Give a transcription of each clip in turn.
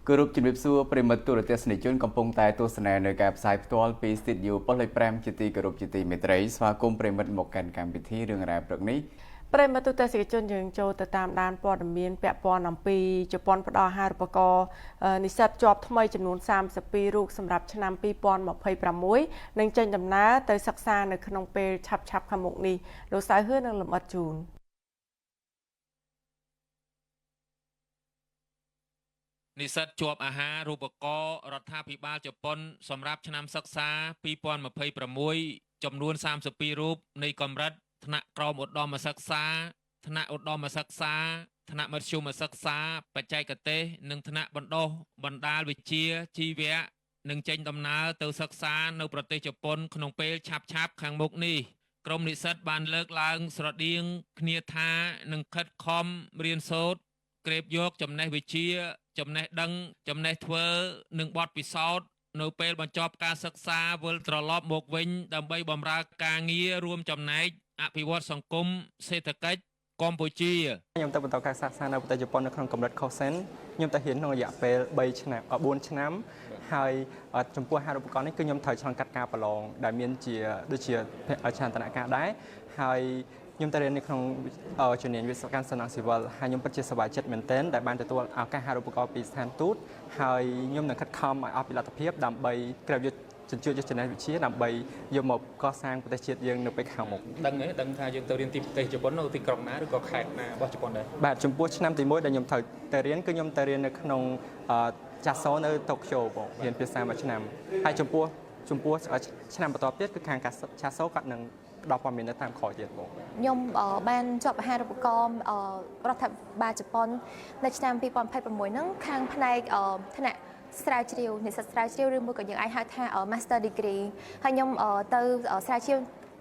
គោរពជំរាបសួរប្រិមត្តទូរទស្សនិកជនកំពុងតែទស្សនានៅការផ្សាយផ្ទាល់ពីស្ទូឌីយោប៉ុស្តិ៍លេខ5ជាទីគោរពជាទីមេត្រីស្វាគមន៍ប្រិមត្តមកកាន់កម្មវិធីរឿងរ៉ាវព្រឹកនេះប្រិមត្តទូរទស្សនិកជនយើងចូលទៅតាមដានព័ត៌មានពាក់ព័ន្ធអំពីជប៉ុនផ្ដល់អាហារូបករណ៍និស្សិតជាប់ថ្មីចំនួន32រូបសម្រាប់ឆ្នាំ2026និងចេញដំណើរទៅសិក្សានៅក្នុងពេលឆាប់ៗខាងមុខនេះលោកសៅហឿននឹងលម្អិតជូននិស្សិតជាប់អាហារូបករណ៍រដ្ឋាភិបាលជប៉ុនសម្រាប់ឆ្នាំសិក្សា2026ចំនួន32រូបនៃកម្រិតថ្នាក់ក្រោមឧត្តមសិក្សាថ្នាក់ឧត្តមសិក្សាថ្នាក់មធ្យមសិក្សាបច្ចេកទេសនិងថ្នាក់បណ្ដុះបណ្ដាលវិជ្ជាជីវៈនឹងចេញដំណើរទៅសិក្សានៅប្រទេសជប៉ុនក្នុងពេលឆាប់ៗខាងមុខនេះក្រុមនិស្សិតបានលើកឡើងស្រដៀងគ្នាថានឹងខិតខំរៀនសូត្រក្រេបយកចំណេះវិជ្ជាចំណេះដឹងចំណេះធ្វើនិងបទពិសោធន៍នៅពេលបញ្ចប់ការសិក្សាវិលត្រឡប់មកវិញដើម្បីបម្រើការងាររួមចំណែកអភិវឌ្ឍសង្គមសេដ្ឋកិច្ចកម្ពុជាខ្ញុំទៅបន្តការសិក្សានៅប្រទេសជប៉ុននៅក្នុងកម្រិត Kosen ខ្ញុំទៅរៀនក្នុងរយៈពេល3ឆ្នាំ4ឆ្នាំហើយចំពោះអាហារូបករណ៍នេះគឺខ្ញុំត្រូវឆ្លងកាត់ការប្រឡងដែលមានជាដូចជាឆន្ទនការដែរហើយខ្ញុំទៅរៀននៅក្នុងជំនាញវិស្វកម្មសំណង់ស៊ីវិលហើយខ្ញុំពិតជាសប្បាយចិត្តមែនទែនដែលបានទទួលឱកាសអាហារូបករណ៍ពីស្ថានទូតហើយខ្ញុំនឹងខិតខំឲ្យអស់ពីលទ្ធភាពដើម្បីក្រេបយកជញ្ជក់យកចំណេះវិជ្ជាដើម្បីយកមកកសាងប្រទេសជាតិយើងនៅពេលខាងមុខដឹងថាយើងទៅរៀនទីប្រទេសជប៉ុននៅទីក្រុងណាឬក៏ខេត្តណារបស់ជប៉ុនដែរបាទចំពោះឆ្នាំទី1ដែលខ្ញុំត្រូវទៅរៀនគឺខ្ញុំទៅរៀននៅក្នុងចាសូនៅតូក្យូបងរៀនភាសាមួយឆ្នាំហើយចំពោះឆ្នាំបន្តទៀតគឺខាងចាសូគាត់នឹងដល់ព័ត៌មាននៅតាមខទៀតបងខ្ញុំបានជាប់អាហារូបករណ៍រដ្ឋាភិបាលជប៉ុននៅឆ្នាំ2026ហ្នឹងខាងផ្នែកថ្នាក់ស្រាវជ្រាវនិស្សិតស្រាវជ្រាវឬមួយក៏យើងអាចហៅថា Master Degree ហើយខ្ញុំទៅស្រាវជ្រាវ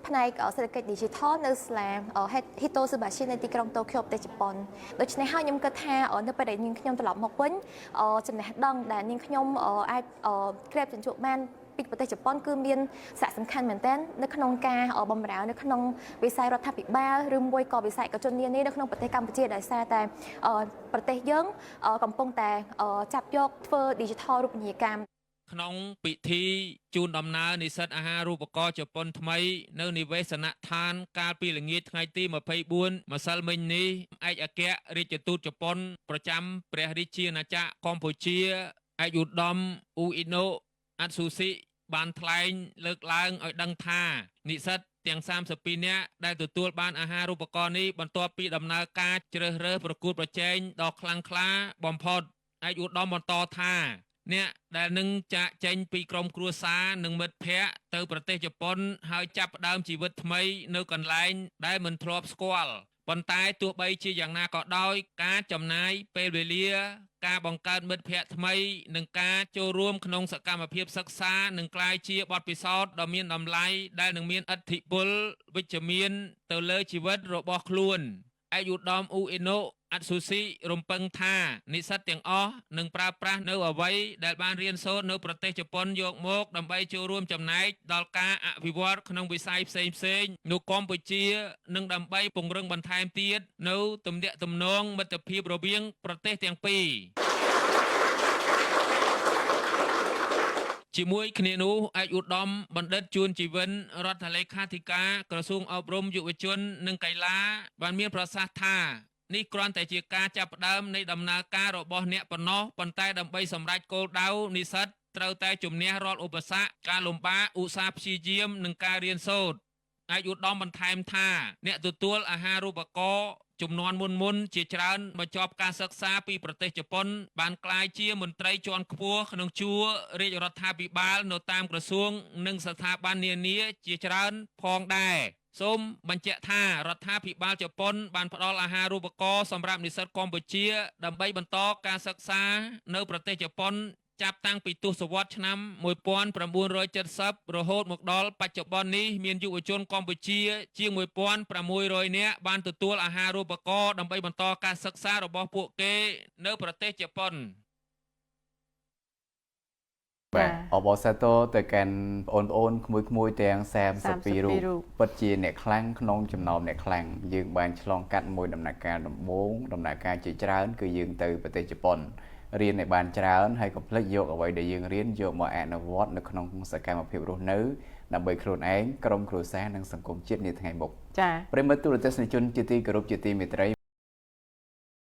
ផ្នែកសេដ្ឋកិច្ច Digital នៅសាលា Hitotsubashi នៅទីក្រុងតូក្យូប្រទេសជប៉ុនដូច្នេះហើយខ្ញុំគិតថានៅពេលដែលនាងខ្ញុំត្រឡប់មកវិញចំណេះដឹងដែលនាងខ្ញុំអាចក្រេបជញ្ជក់បានពីប្រទេសជប៉ុនគឺមានសារៈសំខាន់មែនទែននៅក្នុងការបម្រើនៅក្នុងវិស័យរដ្ឋាភិបាលឬមួយក៏វិស័យឯកជននានានៅក្នុងប្រទេសកម្ពុជាដោយសារតែប្រទេសយើងកំពុងតែចាប់យកធ្វើ Digital រូបនីយកម្មក្នុងពិធីជូនដំណើរនិស្សិតអាហារូបករណ៍ជប៉ុនថ្មីនៅនិវេសនដ្ឋានកាលពីល្ងាចថ្ងៃទី24ម្សិលមិញនេះឯកអគ្គរដ្ឋទូតជប៉ុនប្រចាំព្រះរាជាណាចក្រកម្ពុជាឯកឧត្តមអ៊ូអ៊ីណូអាត់ស៊ូស៊ីបានថ្លែងលើកឡើងឲ្យដឹងថានិស្សិតទាំង32នាក់ដែលទទួលបានអាហារូបករណ៍នេះបន្ទាប់ពីដំណើរការជ្រើសរើសប្រកួតប្រជែងដ៏ខ្លាំងក្លាបំផុតឯកឧត្តមបន្តថាអ្នកដែលនឹងចាកចេញពីក្រុមគ្រួសារនិងមិត្តភ័ក្តិទៅប្រទេសជប៉ុនហើយចាប់ផ្ដើមជីវិតថ្មីនៅកន្លែងដែលមិនធ្លាប់ស្គាល់ប៉ុន្តែទោះបីជាយ៉ាងណាក៏ដោយការចំណាយពេលវេលាការបង្កើតមិត្តភ័ក្តិថ្មីនិងការចូលរួមក្នុងសកម្មភាពសិក្សានឹងក្លាយជាបទពិសោធន៍ដ៏មានតម្លៃដែលនឹងមានឥទ្ធិពលវិជ្ជមានទៅលើជីវិតរបស់ខ្លួនឯកឧត្តមអ៊ូអេណូអាត់ស៊ូស៊ីរំពឹងថានិស្សិតទាំងអស់នឹងប្រើប្រាស់នៅអ្វីដែលបានរៀនសូត្រនៅប្រទេសជប៉ុនយកមកដើម្បីចូលរួមចំណែកដល់ការអភិវឌ្ឍក្នុងវិស័យផ្សេងៗនៅកម្ពុជានិងដើម្បីពង្រឹងបន្ថែមទៀតនៅទំនាក់ទំនងមិត្តភាពរវាងប្រទេសទាំងពីរជាមួយគ្នានោះឯកឧត្តមបណ្ឌិតជួនជីវិនរដ្ឋលេខាធិការក្រសួងអប់រំយុវជននិងកីឡាបានមានប្រសាសន៍ថានេះគ្រាន់តែជាការចាប់ផ្ដើមនៃដំណើរការរបស់អ្នកប៉ុណ្ណោះប៉ុន្តែដើម្បីសម្រេចគោលដៅនិស្សិតត្រូវតែជំនះរាល់ឧបសគ្គការលំបាកឧស្សាហ៍ព្យាយាមនិងការរៀនសូត្រឯកឧត្តមបន្ថែមថាអ្នកទទួលអាហារូបករណ៍ជំនាន់មុនជាច្រើនបញ្ចប់ការសិក្សាពីប្រទេសជប៉ុនបានក្លាយជាមន្ត្រីជាន់ខ្ពស់ក្នុងជួររាជរដ្ឋាភិបាលនៅតាមក្រសួងនិងស្ថាប័ននានាជាច្រើនផងដែរសូមបញ្ជាក់ថារដ្ឋាភិបាលជប៉ុនបានផ្ដល់អាហារូបករណ៍សម្រាប់និស្សិតកម្ពុជាដើម្បីបន្តការសិក្សានៅប្រទេសជប៉ុនចាប់តាំងពីទសវត្សរ៍ឆ្នាំ1970រហូតមកដល់បច្ចុប្បន្ននេះមានយុវជនកម្ពុជាជាង1600នាក់បានទទួលអាហារូបករណ៍ដើម្បីបន្តការសិក្សារបស់ពួកគេនៅប្រទេសជប៉ុនបាទអបអរសាទរទៅកាន់បងប្អូនក្មួយៗទាំង32រូបពិតជាអ្នកខ្លាំងក្នុងចំណោមអ្នកខ្លាំងយើងបានឆ្លងកាត់មួយដំណាក់កាលដំបូងដំណាក់កាលជាច្រើនគឺយើងទៅប្រទេសជប៉ុន រៀនในបានច្រើនហើយកុំភ្លេចយកអ្វីដែលយើងរៀនយកមកអនុវត្តនៅក្នុងសកម្មភាពរស់នៅដើម្បីខ្លួនឯងក្រុមគ្រួសារនិងសង្គមជាតិនាថ្ងៃមុខ ចា៎ ប្រិមត្តទូរទស្សនិកជនជាទីគោរពជាទីមេត្រី